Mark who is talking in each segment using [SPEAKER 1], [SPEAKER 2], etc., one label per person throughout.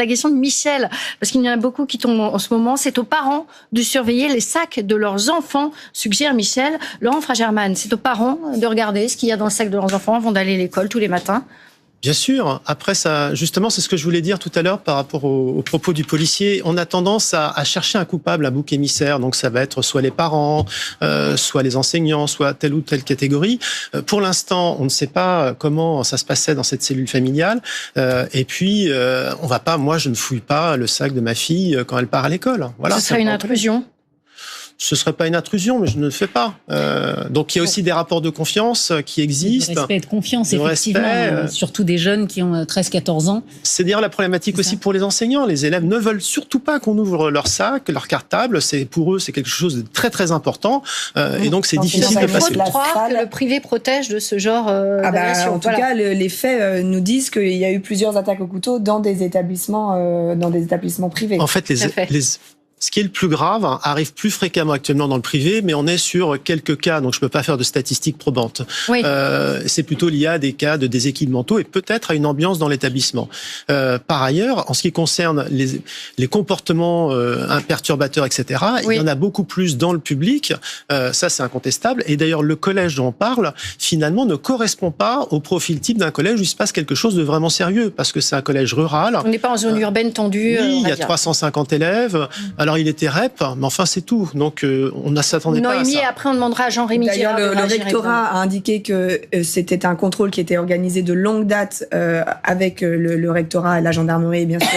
[SPEAKER 1] la question de Michel, parce qu'il y en a beaucoup qui tombent en ce moment. C'est aux parents de surveiller les sacs de leurs enfants, suggère Michel. Laurent Fragerman, c'est aux parents de regarder ce qu'il y a dans le sac de leurs enfants avant d'aller à l'école tous les matins.
[SPEAKER 2] Bien sûr. Après, ça, justement, c'est ce que je voulais dire tout à l'heure par rapport aux propos du policier. On a tendance à chercher un coupable, un bouc émissaire. Donc, ça va être soit les parents, soit les enseignants, soit telle ou telle catégorie. Pour l'instant, on ne sait pas comment ça se passait dans cette cellule familiale. Et puis, on va pas. Moi, je ne fouille pas le sac de ma fille quand elle part à l'école. Voilà.
[SPEAKER 1] Ce serait une intrusion.
[SPEAKER 2] Ce serait pas une intrusion, mais je ne le fais pas. Donc il y a aussi des rapports de confiance qui existent.
[SPEAKER 3] De respect et de confiance, effectivement, surtout des jeunes qui ont 13-14 ans.
[SPEAKER 2] C'est d'ailleurs la problématique aussi pour les enseignants. Les élèves ne veulent surtout pas qu'on ouvre leur sac, leur cartable. Pour eux, c'est quelque chose de très très important. Et donc c'est difficile de passer.
[SPEAKER 1] Il faut croire que le privé protège de ce genre d'agression.
[SPEAKER 4] En tout cas, les faits nous disent qu'il y a eu plusieurs attaques au couteau dans des établissements privés.
[SPEAKER 2] En fait, ce qui est le plus grave arrive plus fréquemment actuellement dans le privé, mais on est sur quelques cas, donc je peux pas faire de statistiques probantes. Oui. C'est plutôt lié à des cas de déséquilibre mentaux et peut-être à une ambiance dans l'établissement. Par ailleurs, en ce qui concerne les comportements perturbateurs, etc., il y en a beaucoup plus dans le public. Ça, c'est incontestable. Et d'ailleurs, le collège dont on parle, finalement, ne correspond pas au profil type d'un collège où il se passe quelque chose de vraiment sérieux, parce que c'est un collège rural.
[SPEAKER 1] On n'est pas en zone urbaine tendue.
[SPEAKER 2] Oui, il y a 350 élèves. Alors, il était REP, mais enfin, c'est tout. Donc, on ne s'attendait pas à ça.
[SPEAKER 1] Après, on demandera à Jean-Rémy Girard.
[SPEAKER 4] D'ailleurs, le rectorat a indiqué que c'était un contrôle qui était organisé de longue date avec le rectorat et la gendarmerie, et bien sûr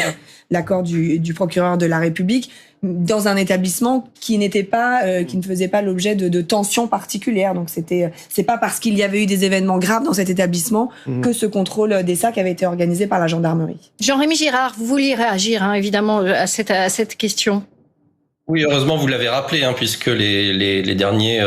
[SPEAKER 4] l'accord du procureur de la République, dans un établissement qui n'était pas, qui ne faisait pas l'objet de tensions particulières. Donc c'est pas parce qu'il y avait eu des événements graves dans cet établissement que ce contrôle des sacs avait été organisé par la gendarmerie.
[SPEAKER 1] Jean-Rémy Girard, vous vouliez réagir, évidemment, à cette question.
[SPEAKER 5] Oui, heureusement vous l'avez rappelé, puisque les derniers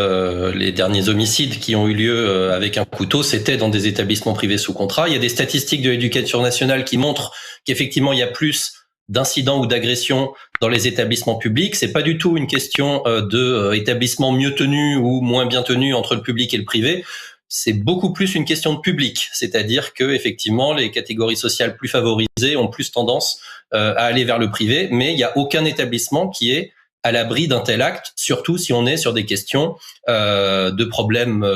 [SPEAKER 5] homicides qui ont eu lieu avec un couteau, c'était dans des établissements privés sous contrat. Il y a des statistiques de l'Éducation nationale qui montrent qu'effectivement il y a plus d'incidents ou d'agressions dans les établissements publics. C'est pas du tout une question de établissements mieux tenus ou moins bien tenus entre le public et le privé. C'est beaucoup plus une question de public, c'est-à-dire que effectivement les catégories sociales plus favorisées ont plus tendance à aller vers le privé, mais il y a aucun établissement qui est à l'abri d'un tel acte, surtout si on est sur des questions de problèmes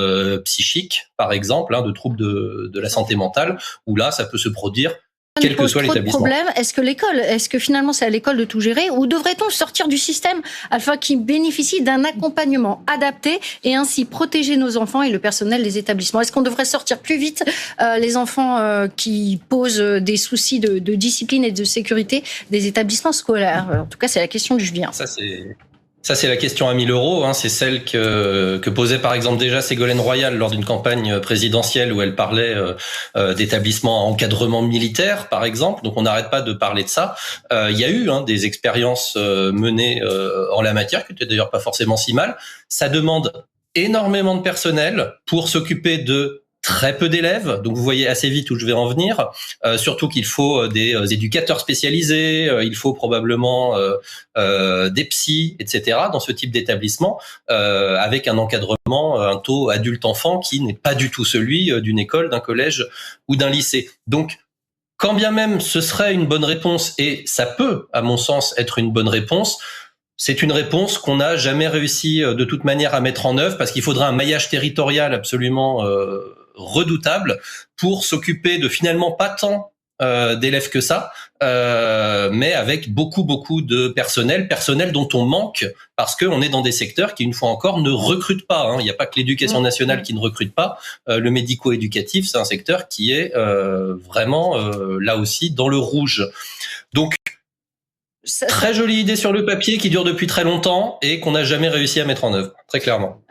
[SPEAKER 5] psychiques, par exemple, de troubles de la santé mentale, où là, ça peut se produire quel que soit l'établissement.
[SPEAKER 1] Est-ce que finalement c'est à l'école de tout gérer, ou devrait-on sortir du système afin qu'il bénéficie d'un accompagnement adapté et ainsi protéger nos enfants et le personnel des établissements? Est-ce qu'on devrait sortir plus vite les enfants qui posent des soucis de discipline et de sécurité des établissements scolaires? En tout cas, c'est la question du Julien.
[SPEAKER 5] Ça, c'est la question à 1000 €. C'est celle que posait par exemple déjà Ségolène Royal lors d'une campagne présidentielle où elle parlait d'établissements à encadrement militaire, par exemple. Donc on n'arrête pas de parler de ça. Il y a eu des expériences menées en la matière, qui étaient d'ailleurs pas forcément si mal. Ça demande énormément de personnel pour s'occuper de très peu d'élèves, donc vous voyez assez vite où je vais en venir. Surtout qu'il faut des éducateurs spécialisés, il faut probablement des psys, etc. dans ce type d'établissement, avec un encadrement, un taux adulte-enfant qui n'est pas du tout celui d'une école, d'un collège ou d'un lycée. Donc, quand bien même ce serait une bonne réponse, et ça peut, à mon sens, être une bonne réponse, c'est une réponse qu'on n'a jamais réussi de toute manière à mettre en œuvre, parce qu'il faudra un maillage territorial absolument redoutable pour s'occuper de finalement pas tant d'élèves que ça, mais avec beaucoup de personnel dont on manque, parce qu'on est dans des secteurs qui, une fois encore, ne recrutent pas. Il n'y a pas que l'éducation nationale qui ne recrute pas. Le médico-éducatif, c'est un secteur qui est vraiment là aussi dans le rouge. Donc, très jolie idée sur le papier qui dure depuis très longtemps et qu'on n'a jamais réussi à mettre en œuvre, très clairement.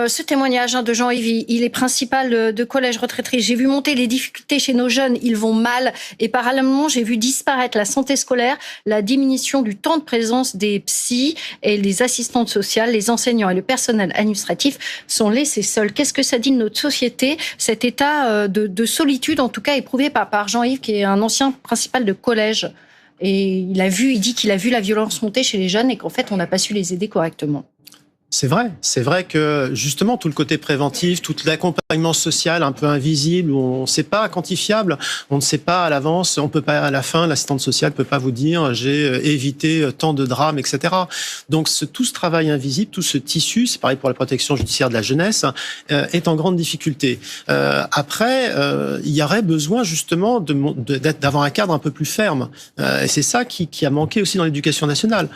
[SPEAKER 1] Ce témoignage de Jean-Yves, il est principal de collège retraité. J'ai vu monter les difficultés chez nos jeunes, ils vont mal. Et parallèlement, j'ai vu disparaître la santé scolaire, la diminution du temps de présence des psys et les assistantes sociales, les enseignants et le personnel administratif sont laissés seuls. Qu'est-ce que ça dit de notre société, cet état de solitude, en tout cas éprouvé par Jean-Yves, qui est un ancien principal de collège? Et il dit qu'il a vu la violence monter chez les jeunes et qu'en fait, on n'a pas su les aider correctement.
[SPEAKER 2] C'est vrai que justement tout le côté préventif, tout l'accompagnement social un peu invisible, où on ne sait pas quantifiable, on ne sait pas à l'avance, on peut pas à la fin, l'assistante sociale peut pas vous dire j'ai évité tant de drames, etc. Donc tout ce travail invisible, tout ce tissu, c'est pareil pour la protection judiciaire de la jeunesse, est en grande difficulté. Après, il y aurait besoin justement d'avoir un cadre un peu plus ferme. Et c'est ça qui a manqué aussi dans l'éducation nationale.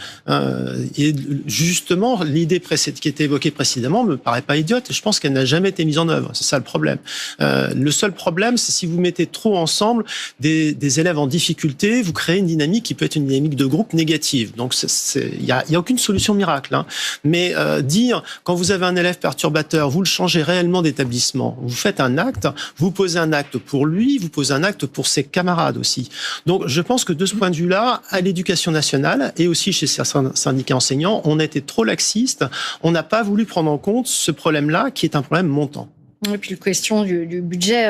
[SPEAKER 2] Et justement, l'idée qui était évoquée précédemment me paraît pas idiote. Je pense qu'elle n'a jamais été mise en œuvre. C'est ça le problème. Le seul problème, c'est si vous mettez trop ensemble des élèves en difficulté, vous créez une dynamique qui peut être une dynamique de groupe négative. Donc, il y a aucune solution miracle. Hein. Mais dire, quand vous avez un élève perturbateur, vous le changez réellement d'établissement. Vous faites un acte, vous posez un acte pour lui, vous posez un acte pour ses camarades aussi. Donc, je pense que de ce point de vue-là, à l'éducation nationale et aussi chez certains syndicats enseignants, on était trop laxiste. On n'a pas voulu prendre en compte ce problème-là, qui est un problème montant.
[SPEAKER 1] Et puis la question du budget